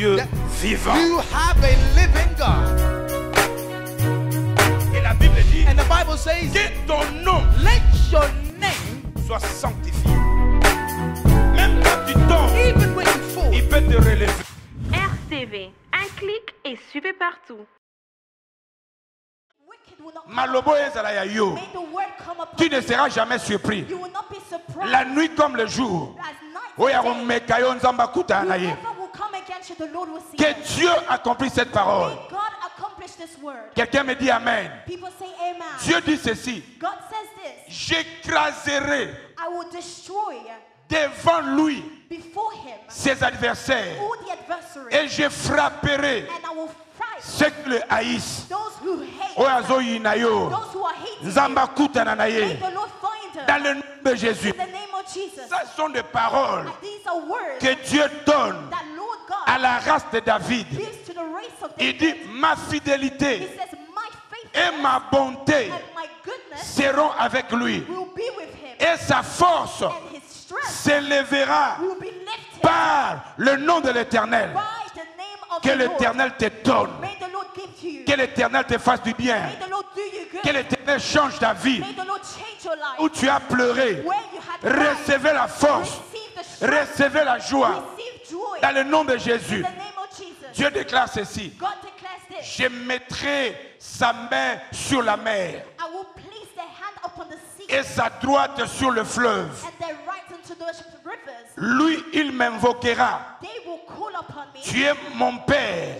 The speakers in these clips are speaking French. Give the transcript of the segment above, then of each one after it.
Dieu vivant. You have a living God. Et la Bible dit And the Bible says, que ton nom let your name, soit sanctifié. Même quand tu tombes, even when you fall, il peut te relever. RTV, un clic et suivez partout. Malobo ezala ya yo. Tu ne seras jamais surpris. La nuit comme le jour. Que Dieu accomplisse cette parole. Quelqu'un me dit Amen. Dieu dit ceci. J'écraserai devant lui ses adversaires et je frapperai ceux qui le haïssent. Dans le nom de Jésus. Ce sont des paroles que Dieu donne à la race de David. Il dit ma fidélité et ma bonté seront avec lui. Et sa force s'élèvera par le nom de l'Éternel. Que l'Éternel te donne. Que l'Éternel te fasse du bien. Que l'Éternel change ta vie. Où tu as pleuré, recevez la force, recevez la joie. Dans le nom de Jésus. Dieu déclare ceci. Je mettrai sa main sur la mer et sa droite sur le fleuve. Lui, il m'invoquera. Tu es mon Père,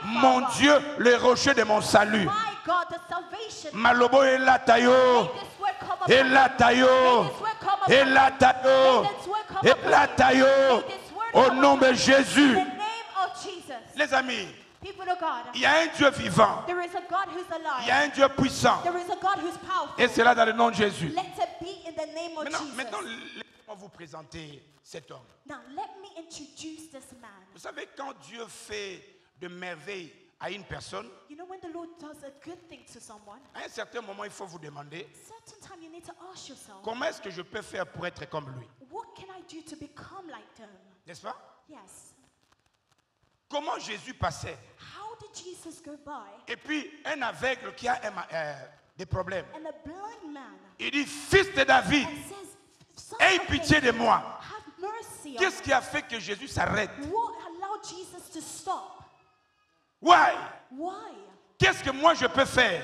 mon Dieu, le rocher de mon salut. Malobo et la tayo, et la tayo, et la tayo, et la tayo, au nom de Jésus. Les amis, il y a un Dieu vivant, il y a un Dieu puissant, et c'est là dans le nom de Jésus. Maintenant, laissez-moi vous présenter cet homme. Vous savez, quand Dieu fait de merveilles à une personne, à un certain moment, il faut vous demander comment est-ce que je peux faire pour être comme lui. N'est-ce pas? Comment Jésus passait. Et puis un aveugle qui a des problèmes. Il dit, fils de David, aie pitié de moi. Qu'est-ce qui a fait que Jésus s'arrête? Why? Qu'est-ce que moi je peux faire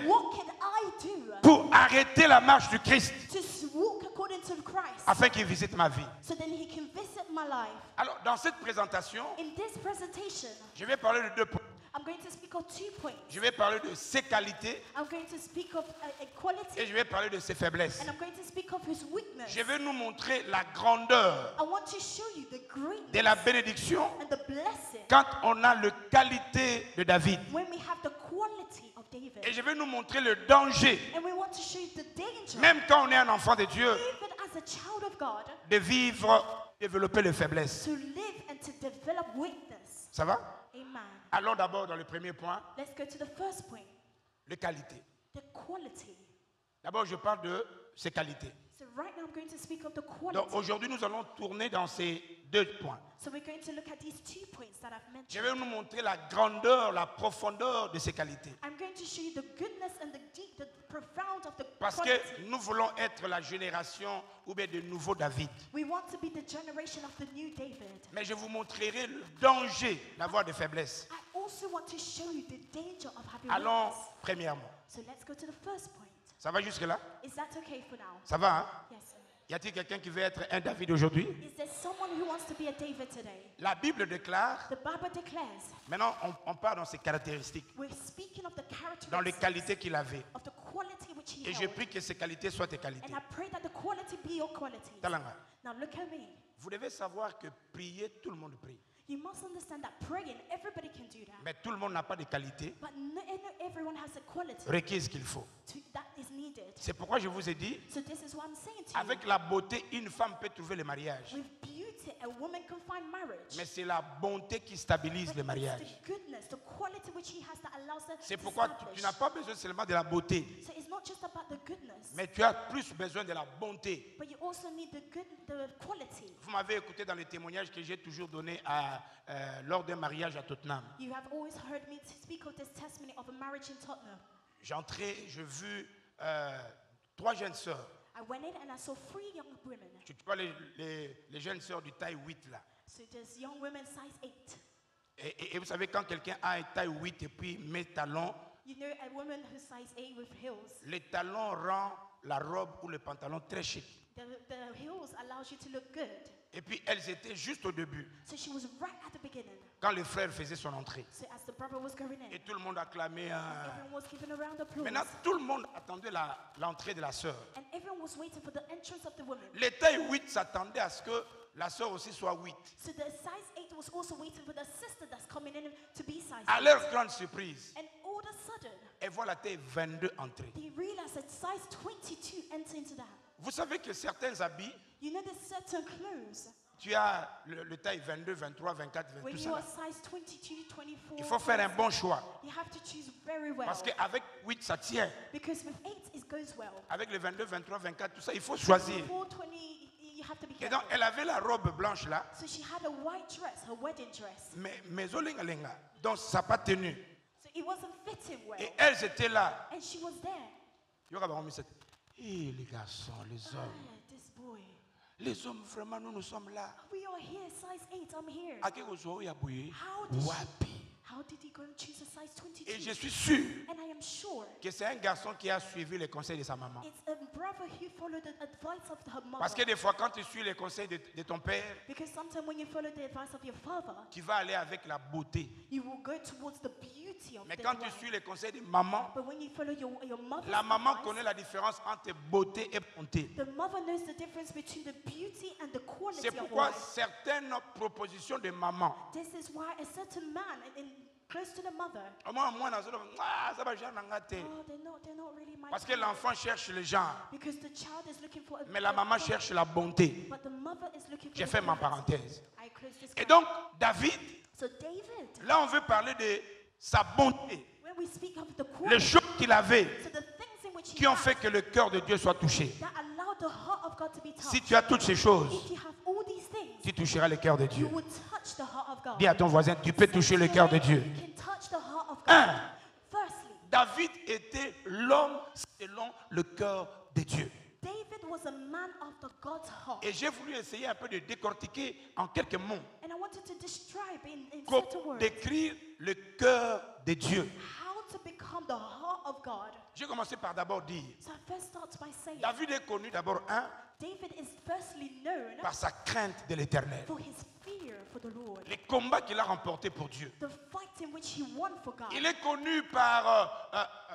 pour arrêter la marche du Christ afin qu'il visite ma vie? Alors, dans cette présentation, je vais parler de deux points. Je vais parler de ses qualités et je vais parler de ses faiblesses. Je vais nous montrer la grandeur de la bénédiction quand on a la qualité de David. Et je vais nous montrer le danger, même quand on est un enfant de Dieu, de vivre, développer les faiblesses. Ça va? Allons d'abord dans le premier point. Les qualités. D'abord, je parle de ses qualités. Donc aujourd'hui, nous allons tourner dans ces deux points. Je vais nous montrer la grandeur, la profondeur de ses qualités. Parce que nous voulons être la génération ou bien de nouveau David. Mais je vous montrerai le danger d'avoir des faiblesses. Allons premièrement. Ça va jusque là? Ça va, hein? Y a-t-il quelqu'un qui veut être un David aujourd'hui? La Bible déclare. Maintenant, on part dans ses caractéristiques. Dans les qualités qu'il avait. Et je prie que ces qualités soient tes qualités. Talanga. Vous devez savoir que prier, tout le monde prie. You must understand that praying, everybody can do that. Mais tout le monde n'a pas de qualité But everyone has a quality requise qu'il faut. that is needed. C'est pourquoi je vous ai dit, So this is what I'm saying to avec la beauté, une femme peut trouver le mariage. you. With beauty, a woman can find marriage. Mais c'est la bonté qui stabilise But le it's mariage. the goodness, the quality which he has that allows her C'est to pourquoi tu establish. n'as pas besoin seulement de la beauté, So it's not just about the goodness, mais tu as plus besoin de la bonté. but you also need the quality. Vous m'avez écouté dans les témoignages que j'ai toujours donnés lors d'un mariage à Tottenham. You have always heard me speak of this testimony of a marriage in Tottenham. J'ai vu 3 jeunes sœurs. I went in and I saw 3 young women. Tu vois les jeunes sœurs du taille 8 là. So there's young women size 8. Et vous savez, quand quelqu'un a un taille 8 et puis met talons, You know, a woman who's size 8 with heels. les talons rendent la robe ou le pantalon très chic. The heels allows you to look good. Et puis elles étaient juste au début, So she was right at the beginning. quand le frère faisait son entrée. So as the brother was going Et in, tout le monde acclamait. everyone was giving a round of applause. Maintenant, tout le monde attendait l'entrée de la sœur. And everyone was waiting for the entrance of the woman. Les tailles 8 s'attendaient à ce que la sœur aussi soit 8. So the size 8 was also waiting for the sister that's coming in to be size À 8. leur grande surprise, And all of a sudden, elles voient la taille 22 entrer. they realized that size 22 enter into that. Vous savez que certains habits, You know, there's certain clothes. tu as le taille 22, 23, 24, 20, When tout you ça. are size 22, 24, Il faut faire un bon choix. you have to choose very well. Parce qu'avec 8, ça tient. Because with 8, it goes well. Avec le 22, 23, 24, tout ça, il faut choisir. 24, 20, you have to be Et donc, careful. elle avait la robe blanche là, So she had a white dress, her wedding dress. mais olenga. Donc, ça n'a pas tenu. So it wasn't fitting well. Et elles étaient là. And she was there. Eh, les garçons, les hommes. Ah, this boy. Les hommes, vraiment, nous sommes là. We are here, size 8, I'm here. How did he go and choose a size 22? Et je suis sûr And I am sure que c'est un garçon qui a suivi les conseils de sa maman. it's a brother who followed the advice of her mother. Parce que des fois, quand tu suis les conseils de ton père, Because sometimes when you follow the advice of your father, tu vas aller avec la beauté. you will go towards the beauty of Mais the quand tu life. suis les conseils de maman, But when you follow your mother's la maman advice, connaît la différence entre beauté et bonté. the mother knows the difference between the beauty and the quality C'est of pourquoi life. certaines propositions de maman, This is why a certain man close to the mother, they're not really my parce que type. l'enfant cherche le genre, Because the child is looking for a mais la maman cherche la bonté. but the mother is looking for J'ai the fait ma goodness. parenthèse. I close this Et part. donc, David, So David, là on veut parler de sa bonté, when we speak of the les quality, choses qu'il avait so the things in which he qui ont had fait que le cœur de Dieu soit touché. that allowed the heart of God to be touched. Si tu as toutes ces choses, If you have all these things, tu toucheras le cœur de you Dieu. would touch the heart of God. Dis à ton voisin, tu peux toucher le cœur de Dieu. You can touch the heart of God. Un. Firstly, David était l'homme selon le cœur de Dieu. David was a man after God's heart. Et j'ai voulu essayer un peu de décortiquer en quelques mots, And I wanted to describe in certain comment words décrire le cœur de Dieu. how to become the heart of God. J'ai commencé par d'abord dire, So I first start by saying David est connu d'abord, David is firstly known par sa crainte de l'éternel. for his fear for the Lord. Les combats qu'il a remportés pour Dieu. The fight in which he won for God. Il est connu par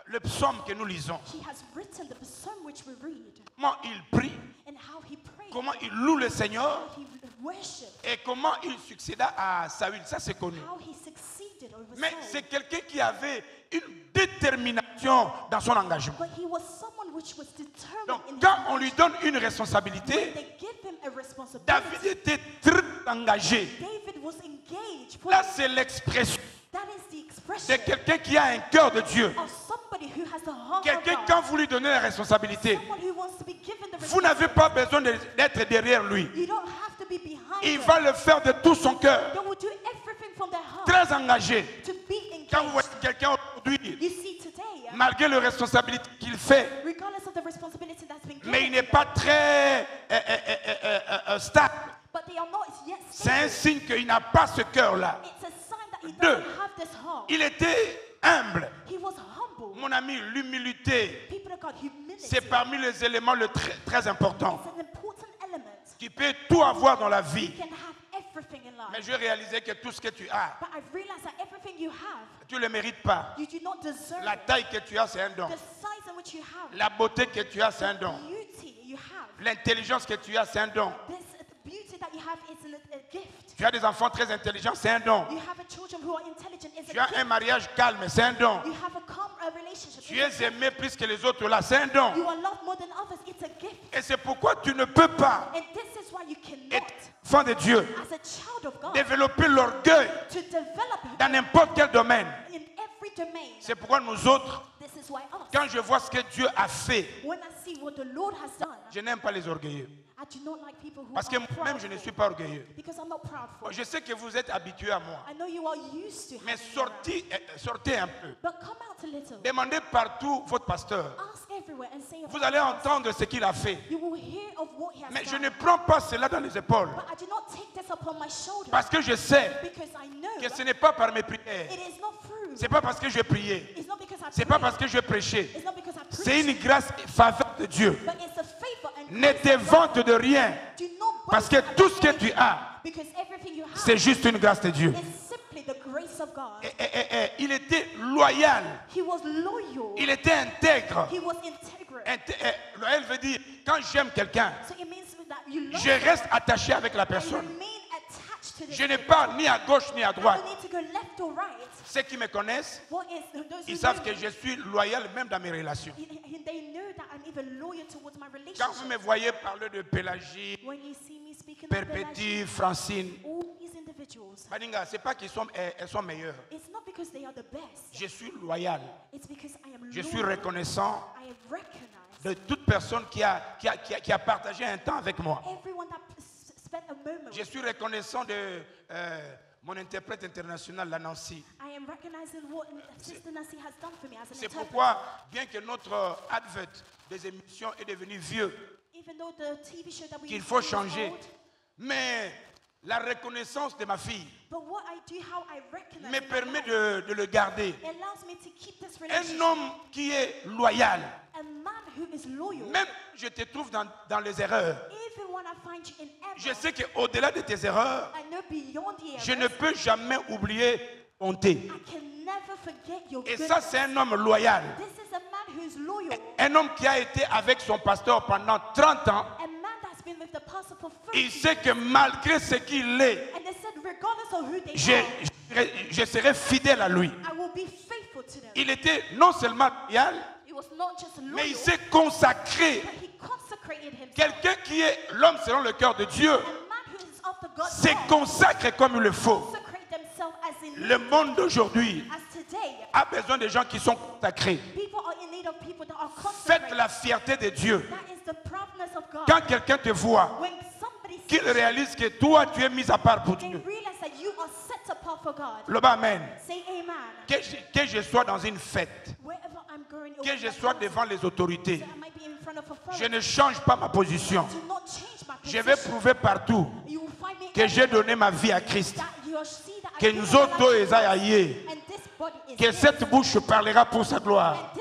le psaume que nous lisons. He has written the psalm which we read Comment il prie, and how he prayed, comment il loue le Seigneur how he worshipped, et comment il succéda à Saül. Ça, c'est connu. how he succeeded over Mais Saul. c'est quelqu'un qui avait une détermination dans son engagement. But he was someone which was determined Donc, in his quand on lui action. donne une When responsabilité, they give him a responsibility, David était très engagé. David was engaged. Là, c'est l'expression That is the de expression quelqu'un qui a un cœur de Dieu. of somebody who has the heart Quelqu'un, of God. quand vous lui donnez la responsabilité, Someone who wants to be given the vous n'avez pas besoin d'être derrière lui. You don't have to be behind Il them. va le faire de tout son cœur, They will do everything from their heart très engagé. to be engaged. Quand vous voyez quelqu'un aujourd'hui, You see today, malgré les responsabilités qu'il fait, regardless of the responsibility that's been given, mais il n'est pas très stable, but they are not yet c'est un stable. signe qu'il n'a pas ce cœur-là. It's a sign that he Deux. doesn't have this heart. Il était humble. He was humble. Mon ami, l'humilité, People of God, humility c'est parmi les éléments très importants. is an important element. Tu peux tout avoir dans la vie, You can have everything in mais life. je réalisais que tout ce que tu as, But I've realized that everything you have, tu ne le mérites pas. you do not deserve La it. taille que tu as, c'est un don. The size in which you have, La beauté que tu as, c'est un don. beauty you have, L'intelligence que tu as, c'est un don. this beauty that Tu as des enfants très intelligents, c'est un don. Tu as un mariage calme, c'est un don. Tu es aimé plus que les autres là, c'est un don. Et c'est pourquoi tu ne peux pas être enfant de Dieu, développer l'orgueil dans n'importe quel domaine. C'est pourquoi nous autres, quand je vois ce que Dieu a fait, je n'aime pas les orgueilleux. Parce que moi-même, je ne suis pas orgueilleux. Je sais que vous êtes habitués à moi. Mais sortez un peu. Demandez partout votre pasteur. Vous allez entendre ce qu'il a fait. Mais je ne prends pas cela dans les épaules. Parce que je sais que ce n'est pas par mes prières. Ce n'est pas parce que je priais. Ce n'est pas parce que je prêchais. C'est une grâce et faveur de Dieu. Ne te vante de rien. Parce que tout ce que tu as, c'est juste une grâce de Dieu. Et il était loyal. Il était intègre. Loyal veut dire, quand j'aime quelqu'un, je reste attaché avec la personne. Je ne pars ni à gauche ni à droite. Ceux qui me connaissent, ils savent que je suis loyal même dans mes relations. Quand vous me voyez parler de Pélagie, Perpétue, Francine, Baninga, ce n'est pas qu'elles sont meilleures. Je suis loyal. Je suis reconnaissant de toute personne qui a partagé un temps avec moi. Je suis reconnaissant de mon interprète international, la Nancy. C'est pourquoi, bien que notre advert des émissions est devenu vieux, qu'il faut changer, mais la reconnaissance de ma fille me permet de le garder. Un homme qui est loyal, même je te trouve dans les erreurs, je sais qu'au-delà de tes erreurs, je ne peux jamais oublier honter. Et ça, c'est un homme loyal. Un homme qui a été avec son pasteur pendant 30 ans. Il sait que malgré ce qu'il est, je serai fidèle à lui. Il était non seulement loyal, mais il s'est consacré. Quelqu'un qui est l'homme selon le cœur de Dieu se consacre comme il le faut. Le monde d'aujourd'hui a besoin de gens qui sont consacrés. Faites la fierté de Dieu. Quand quelqu'un te voit, qu'il réalise que toi tu es mis à part pour Dieu. Le amen. Que je sois dans une fête, que je sois devant les autorités, je ne change pas ma position. Je vais prouver partout que j'ai donné ma vie à Christ. Que nous autres, que cette bouche parlera pour sa gloire.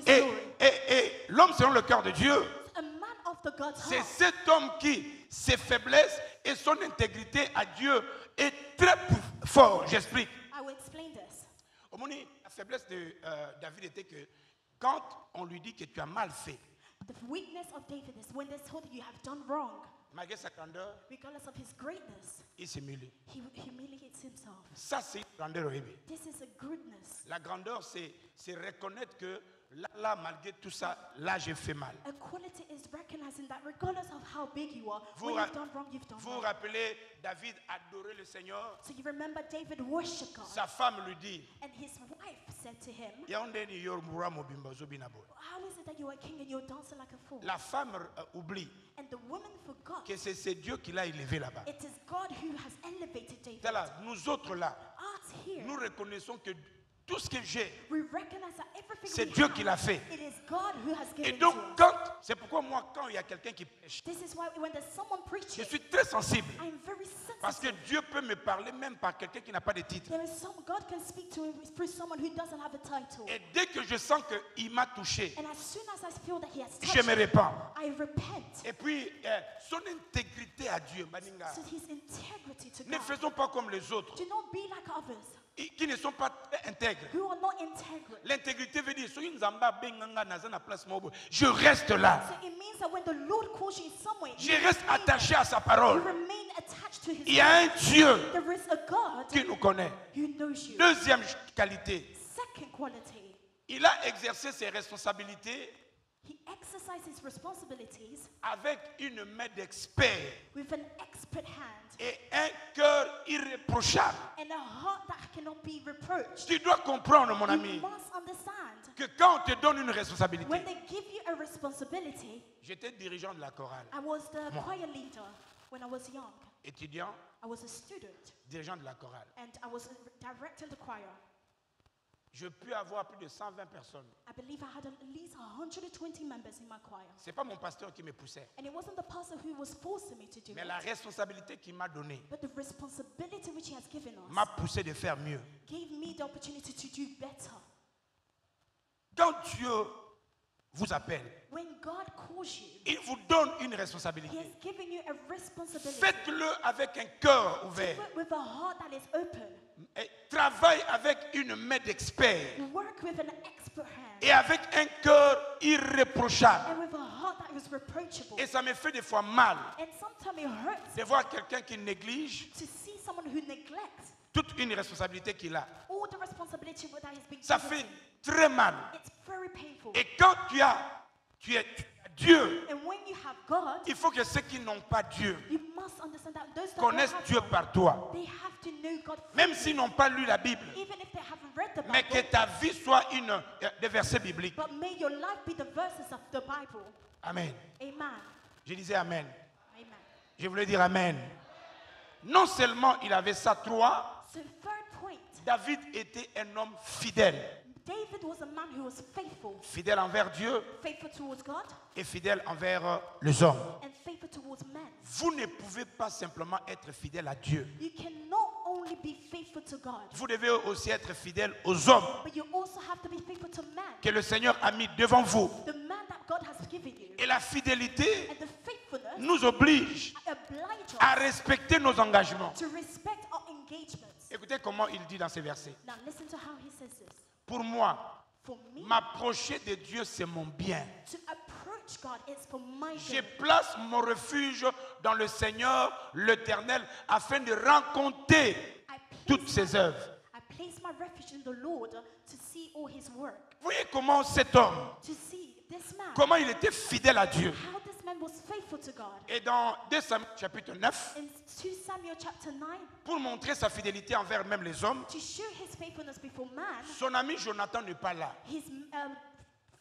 Et l'homme selon le cœur de Dieu, c'est cet homme qui, ses faiblesses et son intégrité à Dieu est très fort. J'explique. La faiblesse de David était que quand on lui dit que tu as mal fait, malgré sa grandeur, il s'humilie. Ça, c'est grandeur. La grandeur, c'est reconnaître que là, malgré tout ça, là, j'ai fait mal. Vous vous rappelez, David adorait le Seigneur. Sa femme lui dit, la femme oublie que c'est Dieu qui l'a élevé là-bas. Nous autres là, nous reconnaissons que tout ce que j'ai, c'est Dieu qui l'a fait. Et donc, c'est pourquoi moi, quand il y a quelqu'un qui prêche, je suis très sensible. Parce que Dieu peut me parler même par quelqu'un qui n'a pas de titre. Et dès que je sens qu'il m'a touché, je me répands. Et puis, son intégrité à Dieu. Baninga. So his integrity to Ne God. faisons pas comme les autres Do not be like others qui ne sont pas intègres. who are not integral. L'intégrité veut dire je reste là. So it means that when the Lord calls you somewhere, Je reste attaché à sa you parole. remain attached to his Il y a un Dieu There is a God qui nous connaît. who knows you. Deuxième qualité, Second quality, il a exercé ses responsabilités he exercises his responsibilities avec une main d'expert with an expert hand et un cœur irréprochable. and a heart that cannot be reproached. Tu dois comprendre, mon You ami, must understand, que quand on te donne une when responsabilité, they give you a responsibility, j'étais dirigeant de la chorale, I was the choir leader when I was young. étudiant, I was a student dirigeant de la chorale. and I was directing the choir. Je peux avoir plus de 120 personnes. I believe I had at least 120 members in my choir. Ce n'est pas mon pasteur qui me poussait, And it wasn't the pastor who was forcing me to do mais la it, responsabilité qu'il m'a donnée but the responsibility which he has given m'a us poussé de faire mieux. gave me the opportunity to do better. Quand Dieu vous appelle, When God calls you, il vous donne une he responsabilité. has given you a responsibility. Faites-le avec un cœur ouvert. Do it with a heart that is open. Et travaille avec une main d'expert Work with an expert hand. et avec un cœur irréprochable. And with a heart that is reproachable. Et ça me fait des fois mal And sometimes it hurts de voir quelqu'un qui néglige to see someone who neglects toute une responsabilité qu'il a. all the responsibility that has been Ça given fait to him. très mal. It's very painful. Et quand tu as Dieu, And when you have God, il faut que ceux qui n'ont pas Dieu you must understand that those that connaissent don't have Dieu God, par toi. they have to know God Même freely, s'ils n'ont pas lu la Bible. even if they haven't read the Mais que Bible. ta vie soit des versets bibliques. But may your life be the verses of the Bible. Amen. Amen. Je disais Amen. Amen. Je voulais dire Amen. Non seulement il avait ça, 3, So third point, David était un homme fidèle. David was a man who was faithful. Fidèle envers Dieu Faithful towards God et fidèle envers les hommes. and faithful towards men. Vous ne pouvez pas simplement être fidèle à Dieu. You cannot only be faithful to God, Vous devez aussi être fidèle aux hommes but you also have to be faithful to men. que le Seigneur a mis devant vous. The man that God has given you. Et la fidélité And the faithfulness nous oblige oblige à us respecter nos engagements. to respect our engagements. Écoutez comment il dit dans ces versets. Now listen to how he says this. Pour moi, For me, m'approcher de Dieu, c'est mon bien. to approach God is for my Je good. place mon refuge dans le Seigneur, l'Éternel, afin de rencontrer toutes ses œuvres. I place my refuge in the Lord to see all his work. Vous voyez comment cet homme, To see this man, comment il était fidèle à Dieu. how this man was faithful to God. Et dans 2 Samuel chapitre 9, In 2 Samuel chapter 9, pour montrer sa fidélité envers même les hommes, to show his faithfulness before man, son ami Jonathan n'est pas là. his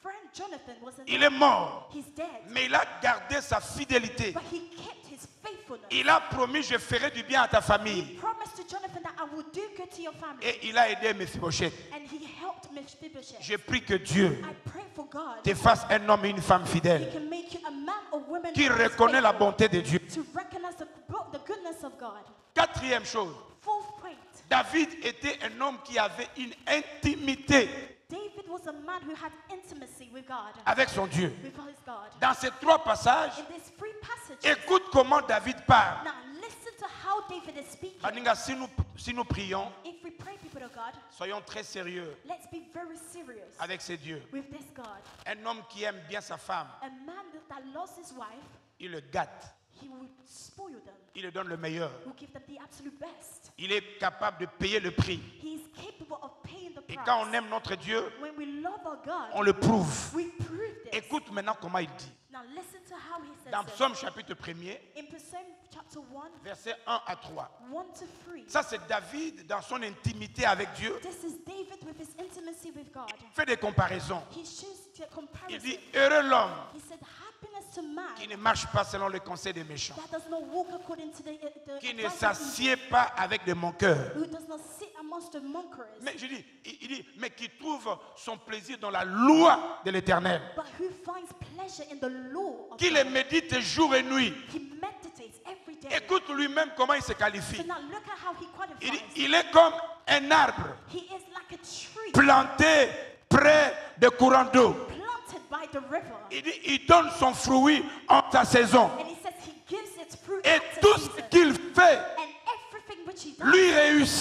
friend Jonathan wasn't Il there. est mort, He's dead. mais il a gardé sa fidélité. But he kept his faithfulness. Il a promis, je ferai du bien à ta He famille. promised to Jonathan that I will do good to your family. Et il a aidé Mephibosheth. And he helped Mephibosheth. Je prie que Dieu I pray for God. te fasse un homme et une femme He fidèles can make you a man or woman qui who is reconnaît la faithful, bonté de Dieu. to recognize the goodness of God. Quatrième chose, Fourth point, David était un homme qui avait une intimité David was a man who had intimacy with God, avec son Dieu. with his God. Dans ces 3 passages, In these three passages, écoute comment David parle. now listen to how David is speaking. Baninga, si nous prions, If we pray, people of God, soyons très sérieux let's be very serious avec ces dieux. with this God. Un homme qui aime bien sa femme, A man that loves his wife, il le gâte, he will spoil them. il lui donne le meilleur. He will give them the absolute best. Il est capable de payer le prix. He is capable of paying the Et price. quand on aime notre Dieu, When we love our God, on le prouve. we prove this. Écoute maintenant comment il dit. Now listen to how he says Dans it. Psaume chapitre 1er, In Psalm chapter 1, versets 1 à 3. 1 to 3. Ça, c'est David dans son intimité avec Dieu. This is David with his intimacy with God. Il fait des comparaisons. He shows the Il comparison. dit, heureux l'homme He said, happiness to man qui ne marche pas selon le conseil des méchants, that does not walk according to the qui ne advice of s'assied pas avec des moqueurs. evil, who does not sit amongst the mockers, Mais je dis, il dit, mais qui trouve son plaisir dans la loi de l'Éternel, but who finds pleasure in the law of qui God. les médite jour et nuit. He meditates every day. Écoute lui-même comment il se So qualifie. now look at how he Il dit, qualifies. il est comme un arbre He is like a tree planté près de courants d'eau. planted by the river. Il dit, il donne son fruit en sa saison. And he says he gives its fruit Et at its tout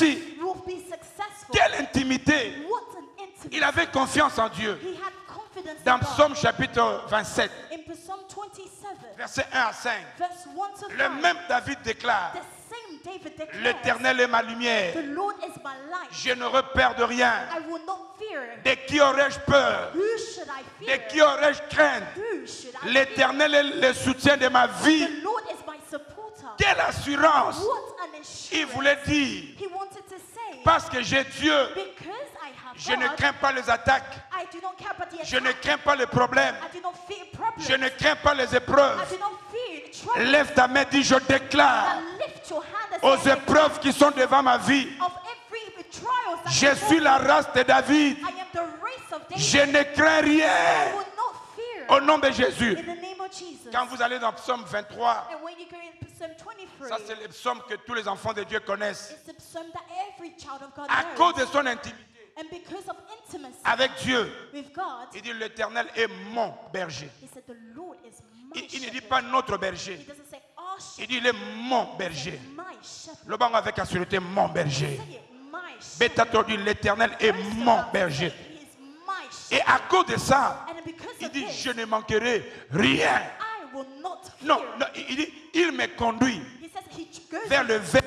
réussi. You will be successful. Quelle intimité. What an intimacy. Il avait confiance en Dieu. He had confidence Dans in God. Psaume chapitre 27, In Psalm 27, versets 1 à 5, verse 1 to 5, le même David déclare, the same David declares, l'Éternel est ma lumière, the Lord is my light. je ne repère de rien. I will not fear. De qui aurais-je peur? Who should I De fear? qui aurais-je crainte? Who should I fear? L'Éternel est le soutien de ma vie. The Lord is my supporter. Quelle assurance! What an Il assurance. voulait dire, He wanted to say, parce que j'ai Dieu, because I have je ne God, crains pas les attaques, I do not care about the je ne attack. crains pas les problèmes, I do not fear problems. je ne crains pas les I épreuves. do not fear trouble. Lève ta main, dis, je déclare And lift your hand and aux say, épreuves qui sont devant ma vie, of every trials that je suis la race de David, I am the race of David. je ne crains I rien. will not fear. Au nom de Jésus. In the name of Jesus. Quand vous allez dans Psaume 23, And when you go in Psalm 23, ça c'est le psaume que tous les enfants de Dieu connaissent. it's the psalm that every child of God À knows. cause de son intimité And because of intimacy avec Dieu, with God, il dit l'Éternel est mon berger. he said, the Lord is my Il ne dit shepherd. pas notre He berger. doesn't say our Il shepherd. dit il est mon berger. My shepherd. Le banc avec assurité mon berger. Say it, my shepherd. Bétator dit l'Éternel est Praise mon God. berger. He is my Et shepherd. à cause de ça, And because il of dit this, je ne manquerai rien. I will not fear. Non, non, il dit il me conduit He says he goes vers le vert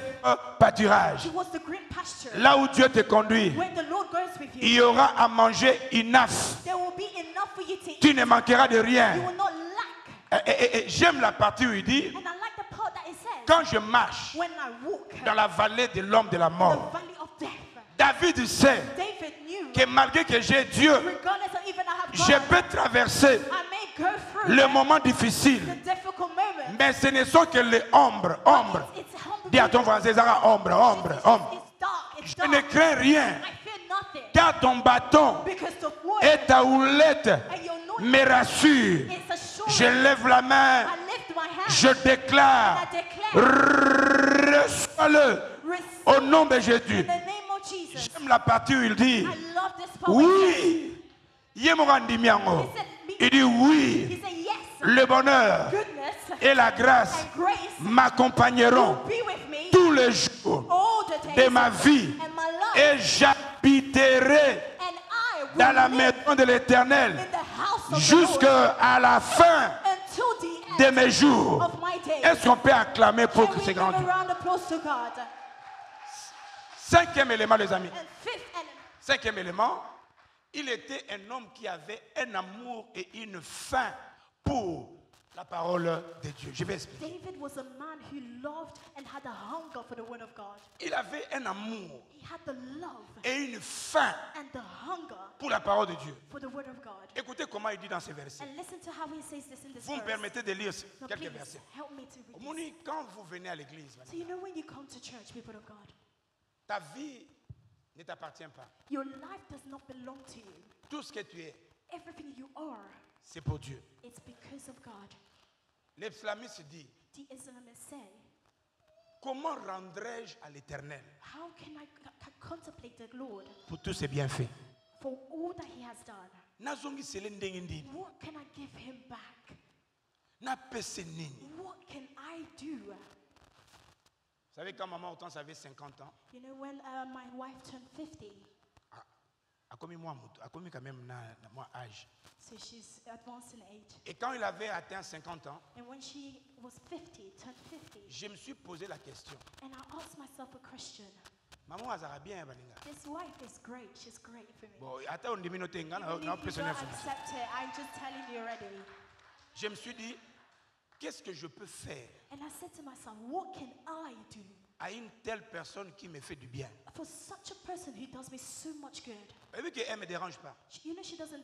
pâturage. towards the green pasture. Là où Dieu te conduit, When the Lord goes with il you, y aura à manger enough. there will be enough for you to eat. Tu ne manqueras de You rien. will not lack. Et j'aime la partie où il dit, And I like the part that it says, quand je marche when I walk dans la vallée de l'homme de la the mort, valley of death, David sait David knew, que malgré que j'ai Dieu, regardless of even I have je God, peux traverser I may go through le it, moment difficile, the difficult moment. mais ce ne sont que les ombres, ombres. It's humble. Dis à ton voisin, Zara, ombre, ombre, ombre. It's dark. It's Je dark. ne crains rien, I fear nothing car ton bâton because the wood et ta houlette and your noise me rassurent. is a Je shore. lève la main, I lift my hand. je déclare, I declare, reçois-le receive au nom de in Jésus. the name of Jesus. J'aime la partie où il dit, I love this part. oui, Yemorandi Miango. Il dit oui, He said, yes, le bonheur goodness et la grâce and grace m'accompagneront will be with me tous les jours all the days de ma vie and my life. et j'habiterai And I will dans la live maison de l'Éternel in the house of the Lord jusqu'à la fin until the de end mes jours. of my days. Est-ce qu'on peut acclamer pour Can que we c'est give grand a Dieu? round of applause to God? Cinquième élément, les amis. And fifth element, Cinquième élément, il était un homme qui avait un amour et une faim pour la parole de Dieu. Je vais expliquer. David was a man who loved and had a hunger for the word of God. Il avait un amour He had the love et une faim and the hunger pour la parole de Dieu. for the word of God. Écoutez comment il dit dans ces versets. And listen to how he says this in this Vous me verse. permettez de lire Now, quelques please, versets. help me to read this. Mouni, quand vous venez à l'église, So you know when you come to church, people of God, ta vie ne t'appartient pas. your life does not belong to you. Tout ce que tu es, Everything you are, c'est pour Dieu. it's because of God. Les psalmistes disent, The Islamists say, comment rendrai-je à l'Éternel how can I contemplate the Lord pour tous ses bienfaits? for all that he has done? Nazongi sele ndenge ndini, What can I give him back? napese nini? What can I do? Vous savez, quand maman autant avait 50 ans, You know, when my wife turned 50, a commis moi, a commis quand même na moi âge. so she's advanced in age. Et quand il avait atteint 50 ans, And when she was 50, turned 50, je me suis posé la question. and I asked myself a question. Maman azara bien balinga. This wife is great. She's great for me. Bon, ata on dimino tenga Even na if you personne don't information. accept it, I'm just telling you already. Je me suis dit, qu'est-ce que je peux faire And I said to myself, what can I do à une telle personne qui me fait du bien? for such a person who does me so much good? Et vu qu'elle ne me dérange pas. You know, she doesn't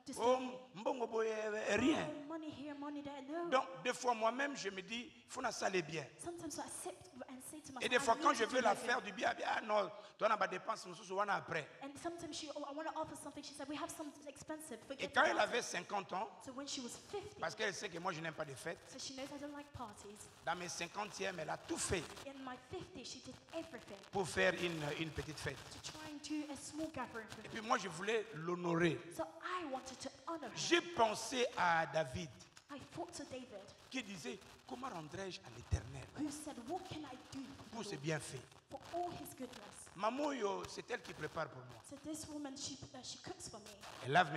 disturb Oh, me. mbongo boye, rien. Oh, money here, money there. No. Donc, des fois, moi-même, je me dis, il faut que ça aille bien. Sometimes I sit and say to myself, Et des fois, I quand need je to veux do la this. faire du bien, ah non, tu as pas dépense, nous après. And sometimes she, oh, I want to offer something. She said, we have something expensive. Et Forget quand elle about avait it. 50 ans, So when she was 50, parce qu'elle sait que moi, je n'aime pas de fêtes, so she knows I don't like parties. dans mes 50e, elle a tout fait In my 50, she did everything pour faire une petite fête. to try and do a small gathering for Et me. puis moi, je voulais l'honorer. So I wanted to honor her. J'ai pensé à David. I fought to David. Qui disait, comment rendrai-je à l'Éternel Who said, what can I do pour ses bienfaits? for all his goodness? Maman, c'est elle qui prépare pour moi. So this woman, she cooks for me. Elle lave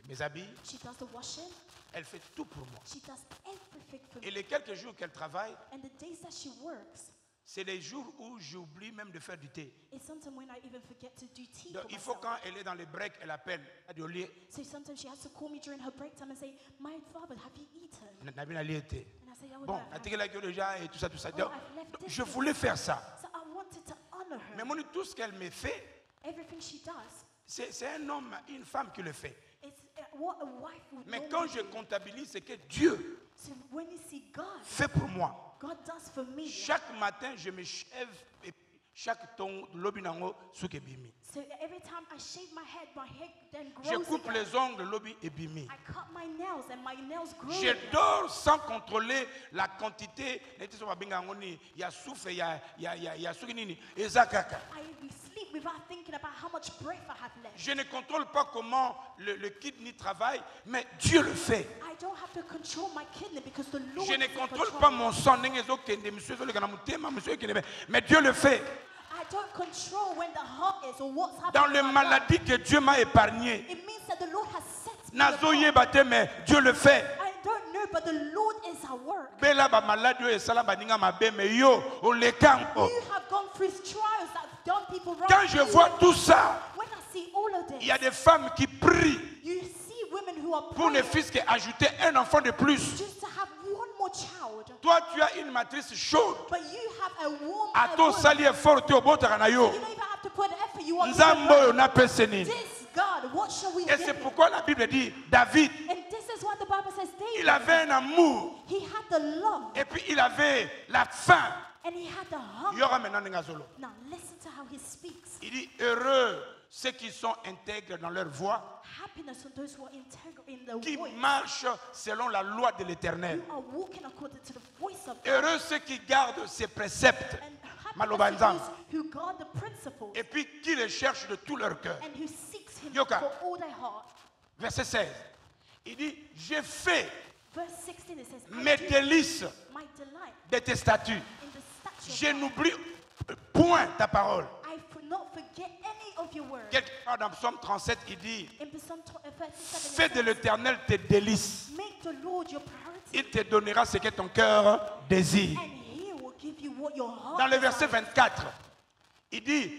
mes habits. She does the washing. Elle fait tout pour moi. She does everything for Et me. les quelques jours qu'elle travaille, And the days that she works, c'est les jours où j'oublie même de faire du thé. it's sometimes when I even forget to do tea Donc, for il faut myself. quand elle est dans les breaks, elle appelle. Elle dit, au lieu, So sometimes she has to call me during her break time and say, my father, have you eaten? Nabina lié thé. And I say, oh, Bon, no, elle dit qu'elle a déjà et tout ça, tout ça. Oh, Donc, I've left this je thing. voulais faire ça. So I wanted to honor her. Mais mon, tout ce qu'elle me fait, Everything she does, c'est un homme, une femme qui le fait. it's what a wife would Mais normally quand je do. comptabilise ce que Dieu So when you see God, fait pour moi, God does for me. chaque matin, je me chève et chaque ton lobinango soukebimi. So every time I shave my hair then Je grows coupe again. les ongles lobi et bimi. I cut my nails and my nails grow Je again. dors sans contrôler la quantité. Il y a souffle, il y a soukinini. Et zakaka. I sleep without thinking about how much breath I have left. Je ne contrôle pas comment le kidney travaille, mais Dieu le fait. I don't have to control my kidney because the Lord Je ne is in contrôle control. pas mon sang, mais Dieu le fait. I don't control when the heart is or what's happening. Dans in les my maladies que Dieu m'a épargnées, body. It means that the Lord has set me Nazoye apart. bate, mais Dieu le fait. I don't know, but the Lord is at work. Bela ba malade et sala baninga mabe, mais yo, o lekango. You have gone through trials that have done people wrong. Quand je vois tout ça, When I see all of il y a this, des femmes qui prient you see women who are pour ne praying fût qu'ajouter un enfant de plus. just to have one more child. Toi, tu as une matrice chaude. But you have a warm Ato woman. sali effort te obotaka na yo. You don't even have to put effort. You are Nzambo yo na peseni. this God. What shall we Et give c'est him? pourquoi la Bible dit David, And this is what the Bible says. il David, avait un amour he had the love et puis il avait la faim. and he had the Il hunger. y aura maintenant des gazolo. Now listen to how he speaks. Il dit heureux ceux qui sont intègres dans leur voie, Happiness on those who are integral in the qui voice. marchent selon la loi de l'Éternel. Who are walking according to the voice of God. Heureux ceux qui gardent ses préceptes And Maloba happiness to Nzambe. those who guard the principles et puis qui les cherchent de tout leur cœur. and who seeks him Yoka. for all their heart. Verset 16. Il dit j'ai fait Verse 16 it says, mes I do délices my delight de tes statuts. in the statue Je of God. n'oublie point ta parole. I will not forget any of your words. Quelque part dans Psaume 37, il dit In Psalm 37, fais it de says, l'Éternel tes délices. make the Lord your priority, Il te donnera ce que ton cœur désire. and he will give you what your heart Dans le verset desires. 24, il dit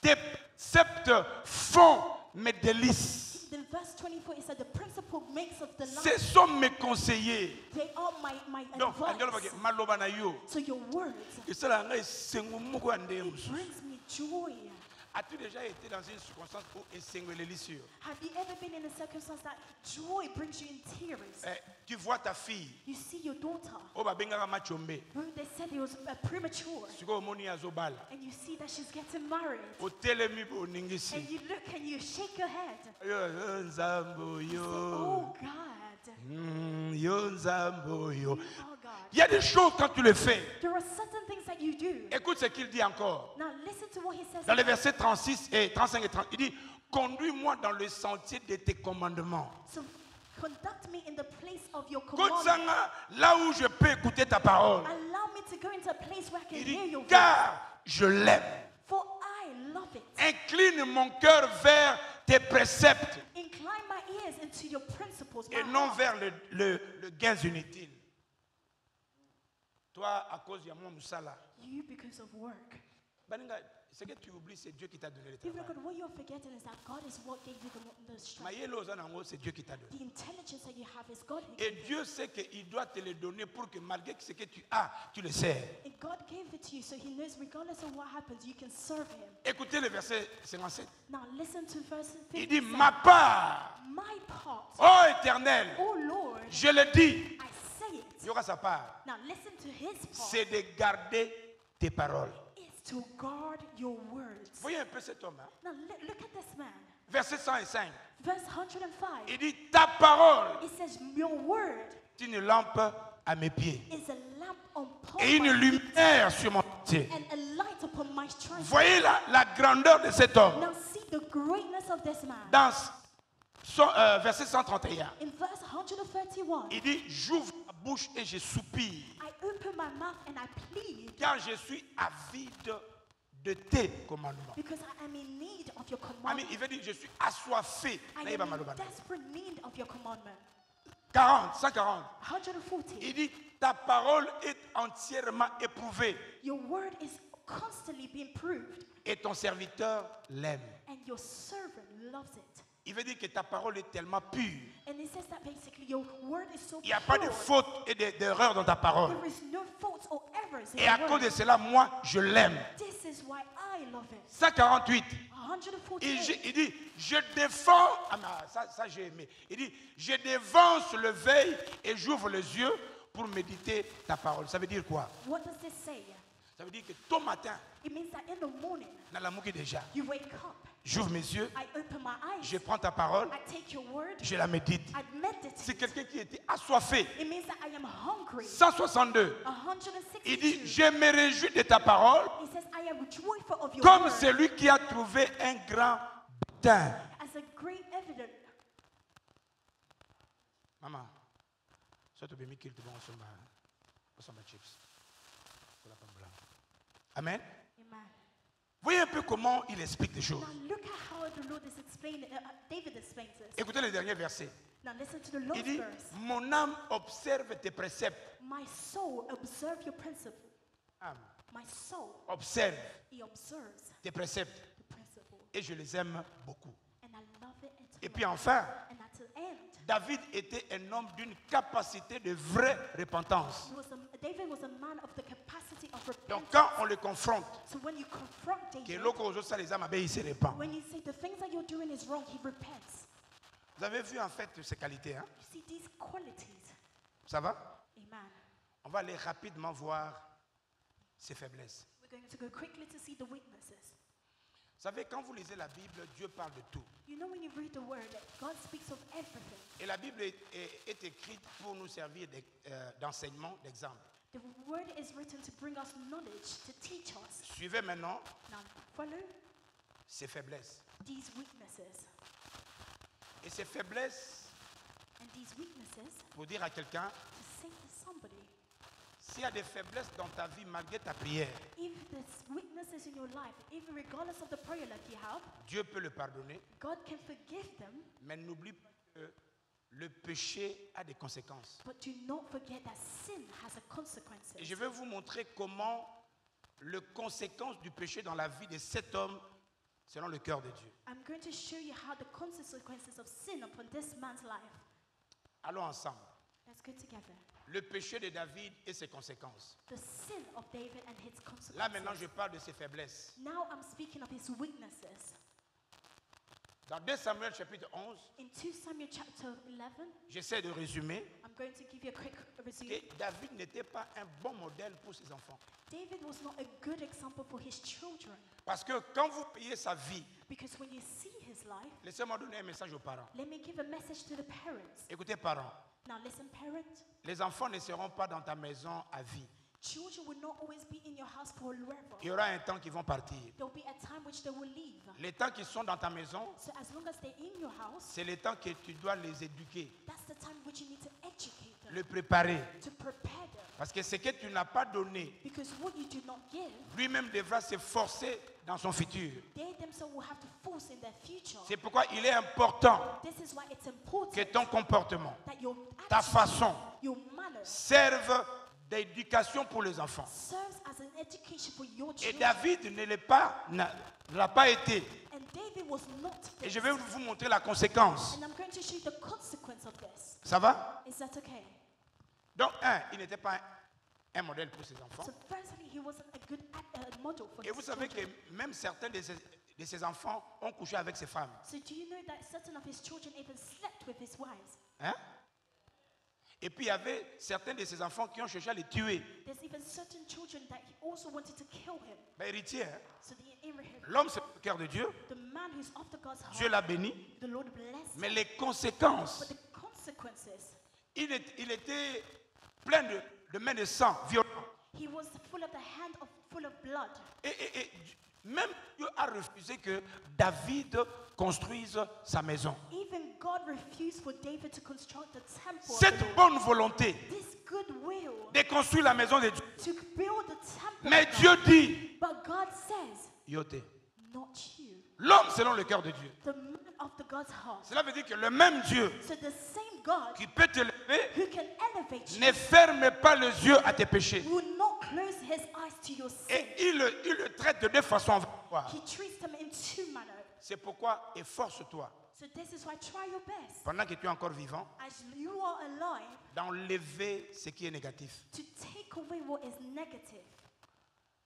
tes préceptes font mes délices. In verse 24, it said, the principle makes of the Ce life. sont mes conseillers. They are my Donc, advice. maloba na yo. So your words, esala ngai esengo moko ya ndenge it mosusu. brings me joy. As-tu déjà été dans une circonstance où esengoleli sur Have you ever been in a circumstance that joy brings you in tears? tu vois ta fille You see your daughter, oyo babengaka machombe who they said it was premature, sikoyo omoni azobala and you see that she's getting married, otelemi bo oningisi and you look and you shake your head. yo nzambo You say, yo oh God, yo nzambo yo. oh God. Il y a des choses quand tu le fais. There are certain things that you do. Écoute ce qu'il dit encore. Now listen to what he says. Dans les versets 36 et 35 et 30, il dit conduis-moi dans le sentier de tes commandements. So conduct me in the place of your commandment. Kotsanga, là où je peux écouter ta parole. Allow me to go into a place where I can Il hear dit your voice. car je l'aime. For I love it. Incline mon cœur vers tes préceptes Incline my ears into your principles. et my non heart. vers le gain inutile. Toi, à cause de mon moussala, You because of work. Baninga, ce que tu oublies, c'est Dieu qui t'a donné le People travail. of God, what you're forgetting is that God is what gave you the strength. Mayelo Zanango, c'est Dieu qui t'a donné. The intelligence that you have is God. Et Dieu sait qu'il doit te le donner pour que malgré ce que tu as, tu le sers. And God gave it to you, so He knows regardless of what happens, you can serve Him. Écoutez le verset 57. Now listen to verse Il dit, 57. ma part, My part, ô Éternel, oh Lord, je le dis, I say it. il y aura sa part, Now listen to His part. c'est de garder tes paroles. Is to guard your words. Voyez un peu cet homme. Hein? Now look at this man. Verset 105. Verse 105. Il dit, ta parole It says, your word est une lampe à mes pieds is a lamp upon et une my lumière sur mon pied. and a light upon my strength. Voyez la grandeur de cet homme. Now see the greatness of this man. Dans verset 131. In verse 131, Il dit, j'ouvre ma bouche et je soupire, I open my mouth and I plead car je suis avide de tes commandements. because I am in need of your Amen. commandment. Il veut dire, je suis assoiffé. I Là, il va am mal au in bas. desperate need of your commandment. 140. 140. Il dit, ta parole est entièrement éprouvée Your word is constantly being proved, et ton serviteur l'aime. and your servant loves it. Il veut dire que ta parole est tellement pure. And it says that basically your word is so Il n'y a pas de pure. faute et d'erreur dans ta parole. There is no faults or errors in Et à your cause de word. cela, moi, je l'aime. This is why I love it. 148. 148. Il dit, je défends. Ah, mais ça j'ai aimé. Il dit, je dévance le veille et j'ouvre les yeux pour méditer ta parole. Ça veut dire quoi? What does this say? Ça veut dire que tôt matin, It means that in the morning, dans la mouki déjà, you wake up, j'ouvre mes yeux, I open my eyes, je prends ta parole, I take your word, je la médite. I meditate. C'est quelqu'un qui était assoiffé. It means that I am hungry. 162. 162. Il dit, je me réjouis de ta parole It says, I am joyful of your comme word celui qui a trouvé un grand butin. as a great evidence. Maman, ça te permet qu'il te donne son chips. Amen. Amen. Voyez un peu comment il explique les choses. Now look at how the Lord is explaining, David explains this. Écoutez le dernier verset. Now listen to the Il last dit, verse. mon âme observe tes préceptes. My soul observe your principle. Âme, My soul, observe he observes tes préceptes. the principle. Et je les aime beaucoup. And I love it. Et puis enfin, And at the end, David était un homme d'une capacité de vraie repentance. David was a man of the capacity of Donc repentance. quand on le confronte, So when you confront que David, l'autre aux autres, ça les âmes, il se repent. when you say the things that you're doing is wrong, he repents. Vous avez vu en fait ces qualités, hein? You see these qualities. Ça va? Amen. On va aller rapidement voir ses faiblesses. We're going to go quickly to see the weaknesses. Vous savez, quand vous lisez la Bible, Dieu parle de tout. You know when you read the word, God speaks of everything. Et la Bible est écrite pour nous servir d'enseignement, d'exemple. The word is written to bring us knowledge, to teach us. Suivez maintenant Now follow ses faiblesses. these weaknesses. Et ces faiblesses, And these weaknesses, pour dire à quelqu'un, to say to somebody, s'il y a des faiblesses dans ta vie malgré ta prière, if there's weaknesses in your life, even regardless of the prayer life you have, Dieu peut le pardonner, God can forgive them, mais n'oublie pas que le péché a des conséquences. but do not forget that sin has a consequences. Et je vais vous montrer comment les conséquences du péché dans la vie de cet homme, selon le cœur de Dieu. I'm going to show you how the consequences of sin upon this man's life. Allons ensemble. Let's go together. Le péché de David et ses conséquences. The sin of David and his consequences. Là maintenant, je parle de ses faiblesses. Now I'm speaking of his weaknesses. Dans 2 Samuel chapitre 11, In 2 Samuel chapter 11, j'essaie de résumer I'm going to give you a quick resume. que David n'était pas un bon modèle pour ses enfants. David was not a good example for his children, Parce que quand vous payez sa vie, because when you see his life, laissez-moi donner un message aux parents. let me give a message to the parents. Écoutez, parents, Now listen, parents, les enfants ne seront pas dans ta maison à vie. children will not always be in your house forever. Il y aura un temps qu'ils vont partir. There'll be a time which they will leave. Les temps qui sont dans ta maison, So as long as they're in your house, c'est le temps que tu dois les éduquer, that's the time which you need to educate them, le préparer. to prepare them. Parce que ce que tu n'as pas donné, Because what you do not give, lui-même devra se forcer dans son futur. they themselves will have to force in their future. C'est pourquoi il est important This is why it's important que ton comportement, that your ta attitude, façon, your manners serve d'éducation pour les enfants. serves as an education for your Et children. David ne l'a pas été. And David was not Et this. je vais vous montrer la conséquence. And I'm going to show you the consequence of this. Ça va? Is that okay? Donc, il n'était pas un modèle pour ses enfants. So firstly, he wasn't a good model for Et vous his savez que children. même certains de ses enfants ont couché avec ses femmes. So do you know that certain of his children even slept with his wives? Hein? Et puis il y avait certains de ses enfants qui ont cherché à les tuer. There's even certain children that he also wanted to kill him. Ben, héritier, hein? So the Abraham, L'homme, c'est le cœur de Dieu. the man who's after God's Dieu heart, l'a béni. the Lord blessed Mais him. les conséquences, But the consequences, il était plein de mains de sang, violent. He was full of the hand of full of blood. Et même Dieu a refusé que David construise sa maison. Even God refused for David to construct the temple. Cette bonne volonté This good will de construire la maison de Dieu. to build the temple. Mais Dieu dit, But God says, Yoté. not you. L'homme selon le cœur de Dieu. The man of the God's heart. Cela veut dire que le même Dieu So the same God qui peut te lever who can elevate you ne ferme pas les yeux à tes péchés. will not close his eyes to your sin. Et il le traite de deux façons. He treats them in two manners. C'est pourquoi efforce-toi, So this is why try your best, pendant que tu es encore vivant, as you are alive, d'enlever ce qui est négatif. to take away what is negative.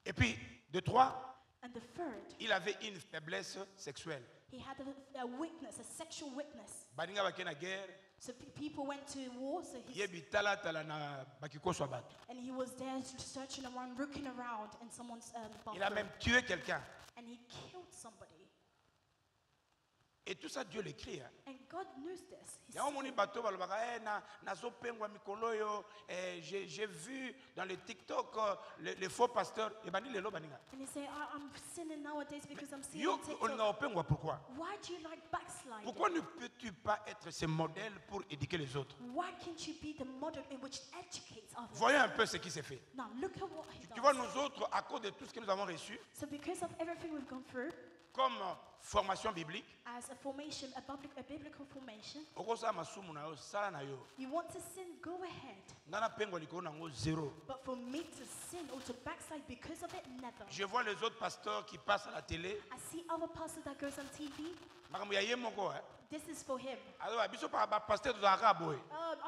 Et puis, de trois, And the third, il avait une faiblesse sexuelle. he had a weakness, a sexual weakness. Baninga bakena na guerre, So people went to war, so yebi tala tala na bakikoswa bato. and he was there searching around, looking around in someone's Il a bathroom. même tué quelqu'un. And he killed somebody. Et tout ça, Dieu l'écrit. And God knows this. He Yango said, moni bato balobaka nazopengwa mikolo yo j'ai vu dans les TikTok les faux pasteurs et bani lelo baninga. and he said, I'm sinning nowadays because I'm seeing Yo on on TikTok. opengwa pourquoi? Why do you like backsliding? Pourquoi ne peux-tu pas être ce modèle pour éduquer les autres? Why can't you be the model in which educates others? Voyez un peu ce qui s'est fait. Now look at what he Tu vois, does. nous autres, à cause de tout ce que nous avons reçu So because of everything we've gone through, comme formation biblique, as a formation, a biblical formation, okosala masumu na yo, sala na yo. you want to sin, go ahead. Nga napengwa likolo nango zéro. But for me to sin or to backslide because of it, never. Je vois les autres pasteurs qui passent à la télé. I see other pastors that goes on TV. Makambo ya ye moko, hein. This is for him. Alors, biso pa ba pasteur tozalaka boye.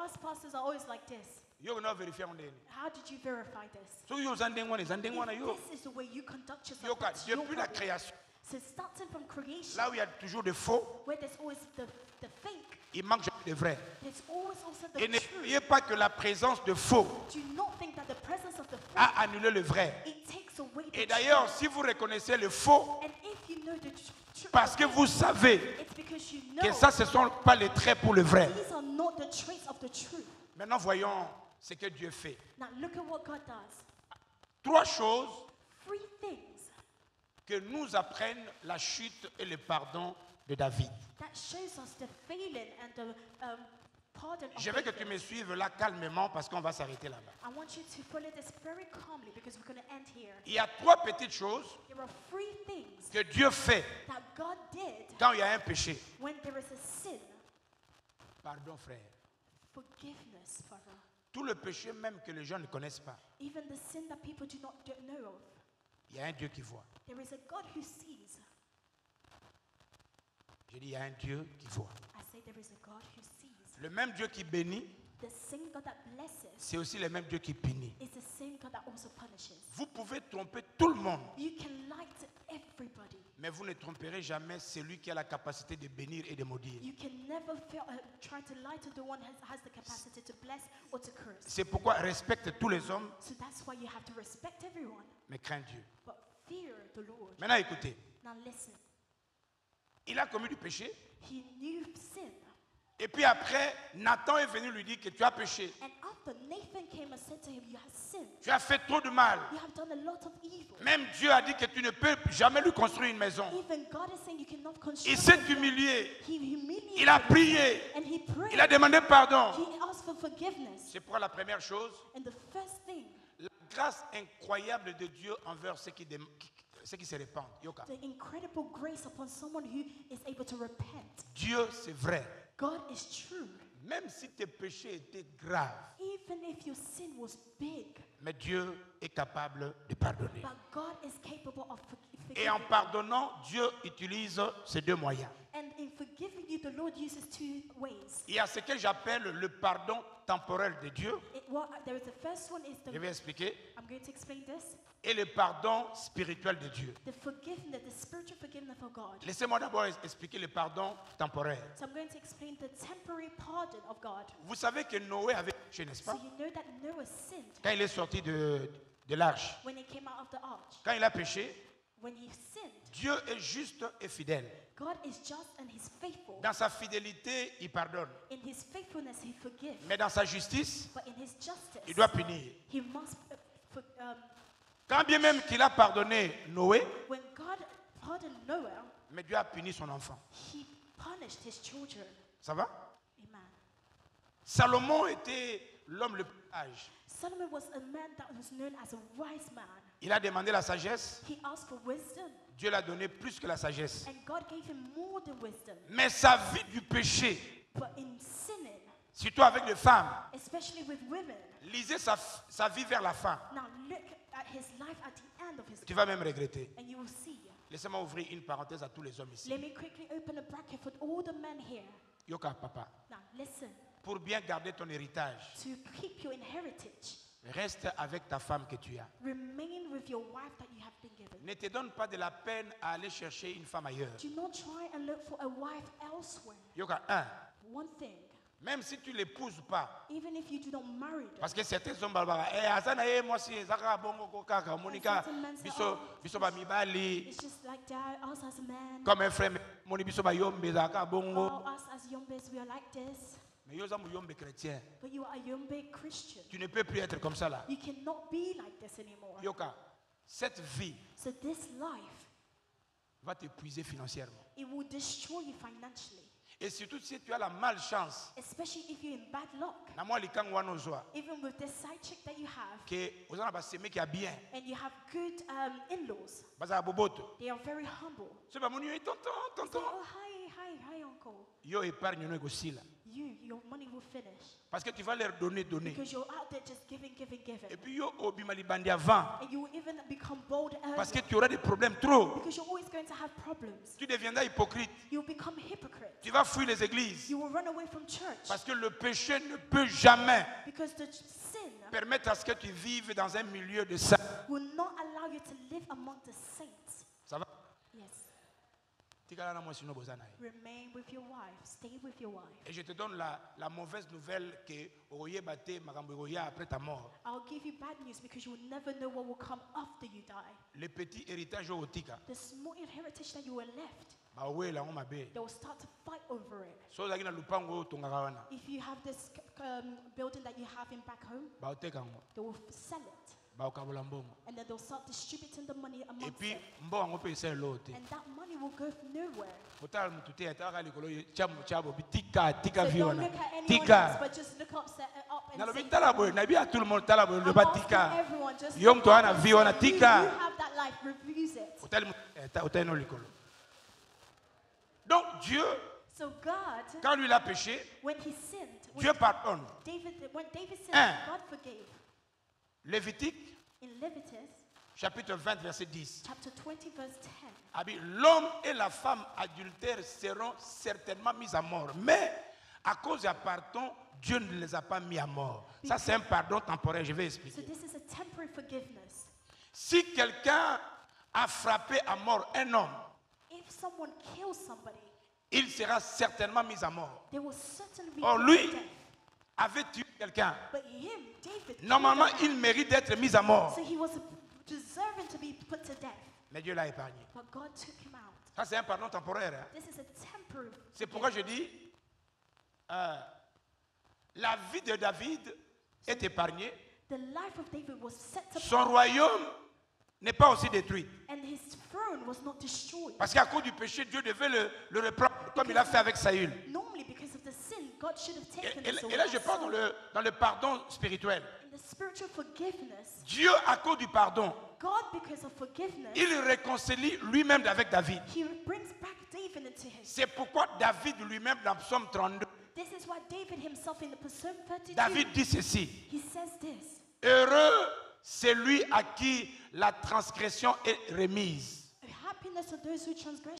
Us pastors are always like this. Yo na vérifier ndeni. How did you verify this? So yo zandengwa ne zandengwa na yo. If this is the way you conduct yourself, Yo ka that's your depuis la problem. création, So starting from creation, là où il y a toujours des faux, where there's always the fake, il manque jamais de vrai. there's always also the Et ne truth. croyez pas que la présence de faux Do not think that the presence of the fake, a annulé le vrai. it takes away the Et d'ailleurs, truth. si vous reconnaissez le faux, And if you know the truth, parce que vous savez it's because you que know ça, ce ne sont pas les traits pour le vrai. these are not the traits of the truth. Maintenant, voyons ce que Dieu fait. Now look at what God does. Trois choses Three things que nous apprennent la chute et le pardon de David. that shows us the failing and the pardon of Je veux que tu David. me suives là calmement parce qu'on va s'arrêter là-bas. I want you to follow this very calmly because we're going to end here. Il y a trois petites choses There are three things que Dieu fait that God did quand il y a un péché. when there is a sin. Pardon, frère. Forgiveness, Father. Tout le péché même que les gens ne connaissent pas, Even the sin that people do not know of. il y a un Dieu qui voit. There is a God who sees. Je dis, il y a un Dieu qui voit. I say there is a God who sees. Le même Dieu qui bénit, The same God that blesses c'est aussi le même Dieu qui punit. is the same God that also punishes. Vous pouvez tromper tout le monde, You can lie to everybody. mais vous ne tromperez jamais celui qui a la capacité de bénir et de maudire. You can never try to lie to the one who has the capacity to bless or to curse. C'est pourquoi respecte tous les hommes, So that's why you have to respect everyone, mais crains Dieu. but fear the Lord. Maintenant, écoutez. Now listen, Il a commis du péché. he knew sin. Et puis après, Nathan est venu lui dire que tu as péché. And after Nathan came and said to him, you have sinned. Tu as fait trop de mal. You have done a lot of evil. Même Dieu a dit que tu ne peux jamais lui construire une maison. Even God is saying you cannot construct. Il s'est a- humilié. He humiliated Il a him, prié. and he prayed. Il a demandé pardon. He asked for forgiveness. C'est pour la première chose, And the first thing, la grâce incroyable de Dieu envers ceux qui se répandent. Yoka. the incredible grace upon someone who is able to repent. Dieu, c'est vrai. God is true. Même si tes péchés étaient graves, Even if your sin was big, mais Dieu est capable de pardonner. but God is capable of Et en forgiving. pardonnant, Dieu utilise ces deux moyens. And in forgiving you, the Lord uses two ways. Il y a ce que j'appelle le pardon temporel de Dieu. There is the first one is Je vais expliquer. I'm going to explain this. Et le pardon spirituel de Dieu. The forgiveness, the spiritual forgiveness of God. Laissez-moi d'abord expliquer le pardon temporaire. So I'm going to explain the temporary pardon of God. Vous savez que Noé avait péché, n'est-ce So pas? you know that Noah sinned Quand il est sorti de l'arche. when he came out of the arch. Quand il a péché, When he sinned, Dieu est juste et fidèle. God is just and he's faithful. Dans sa fidélité, il pardonne. In his faithfulness, he forgives. Mais dans sa justice, But in his justice, il doit punir. he must Quand bien même qu'il a pardonné Noé, when God pardoned Noah, mais Dieu a puni son enfant. he punished his children. Ça va? Amen. Salomon était l'homme le plus sage. Solomon was a man that was known as a wise man. Il a demandé la sagesse. He asked for wisdom, Dieu l'a donné plus que la sagesse. and God gave him more than wisdom. Mais sa vie du péché, But in sinning, surtout avec les femmes, especially with women, lisez sa vie vers la fin. now look at his life at the end of his Tu life, vas même regretter. and you will see. Laissez-moi ouvrir une parenthèse à tous les hommes ici. Let me quickly open a bracket for all the men here. Yoka papa, Now listen, pour bien garder ton héritage, to keep your inheritance, reste avec ta femme que tu as. remain with your wife that you have been given. Ne te donne pas de la peine à aller chercher une femme ailleurs. Do not try and look for a wife elsewhere. Yoka 1. One thing, Même si tu l'épouses pas, even if you do not marry them, parce que certains hommes balbara, azana moi si zaka bongo ko kaka monika biso ba mibali it's just like that, us as a man, comme un frère moni biso ba yombe zaka bongo, or us as Yombes, we are like this. mais yo za mu yombe chrétien. But you are a Yombe Christian. Tu ne peux plus être comme ça là. You cannot be like this anymore. Yoka, cette vie So this life, va t'épuiser financièrement. it will destroy you financially. Et surtout si tu as la malchance, Especially if you're in bad luck. na moi likango wana ozwa Even with this side chick that you have, que ozana ba seme qui a bien, and you have good in-laws, baza boboto. they are very humble. So ba moni tonton So, tonton, oh, hi, uncle. yo épargne no egosila Your money will finish. parce que tu vas leur donner. Because you're out there just giving. Et puis yo obima libandi avant. And you will even become bold early. Parce que tu auras des problèmes trop. Because you're always going to have problems. Tu deviendras hypocrite. You'll become hypocrite. Tu vas fuir les églises. You will run away from church. Parce que le péché ne peut jamais Because the sin permettre à ce que tu vives dans un milieu de saints. will not allow you to live among the saints. Ça va? Yes. Remain with your wife. Stay with your wife. Et je te donne la mauvaise nouvelle que après ta mort. I'll give you bad news because you will never know what will come after you die. Le petit héritage au tika. The small inheritance that you were left, They they will start to fight over it. So na lupango tongaka wana. If you have this building that you have in back home, Ba oteka ngo. they will sell it. Ba okabola mbongo. And then they'll start distributing the money Et amongst puis them. mbongo pe esa lote. And that money will go nowhere. Kotala mutute ataka likolo chamu chabo tika So don't viona. look at anyone else, Tika. but just look up and Na say, lobi tala boy, na bia tout le monde tala boy le I'm ba asking tika. everyone, just Yom look to up ana and vi say, wana you tika. have that life, refuse it. Otali no likolo. Donc Dieu, So God, quand lui il a péché, when he sinned, Dieu pardonne. when David sinned, Un. God forgave. Lévitique, In Leviticus chapitre 20, verset 10. chapter 20, verse 10, A dit, l'homme et la femme adultères seront certainement mis à mort. Mais à cause du pardon, Dieu ne les a pas mis à mort. Ça, c'est un pardon temporaire. Je vais so expliquer. this is a temporary forgiveness. Si quelqu'un a frappé à mort un homme, If someone kills somebody, il sera certainement mis à mort. they will certainly be Or, put lui to death. avait tué quelqu'un. But him, David, killed Normalement, a man. il mérite d'être mis à mort. So he was deserving to be put to death. Mais Dieu l'a épargné. But God took him out. Ça, c'est un pardon temporaire. Hein. This is a temporary. C'est pourquoi je dis, la vie de David est épargnée. The life of David was set Son apart, royaume n'est pas aussi détruit. and his throne was not destroyed. Parce qu'à cause du péché, Dieu devait le reprendre comme il a fait avec Saül. Normally, because of the sin, God should have Et, taken et- this et là, je away. parle dans le pardon spirituel. In the spiritual forgiveness, Dieu, à cause du pardon, God, because of forgiveness, il réconcilie lui-même avec David. he brings back David into his. C'est pourquoi David lui-même, dans Psaume 32, This is why David himself in the Psalm 32, David dit ceci. he says this. Heureux celui à qui la transgression est remise. Happiness of those who transgress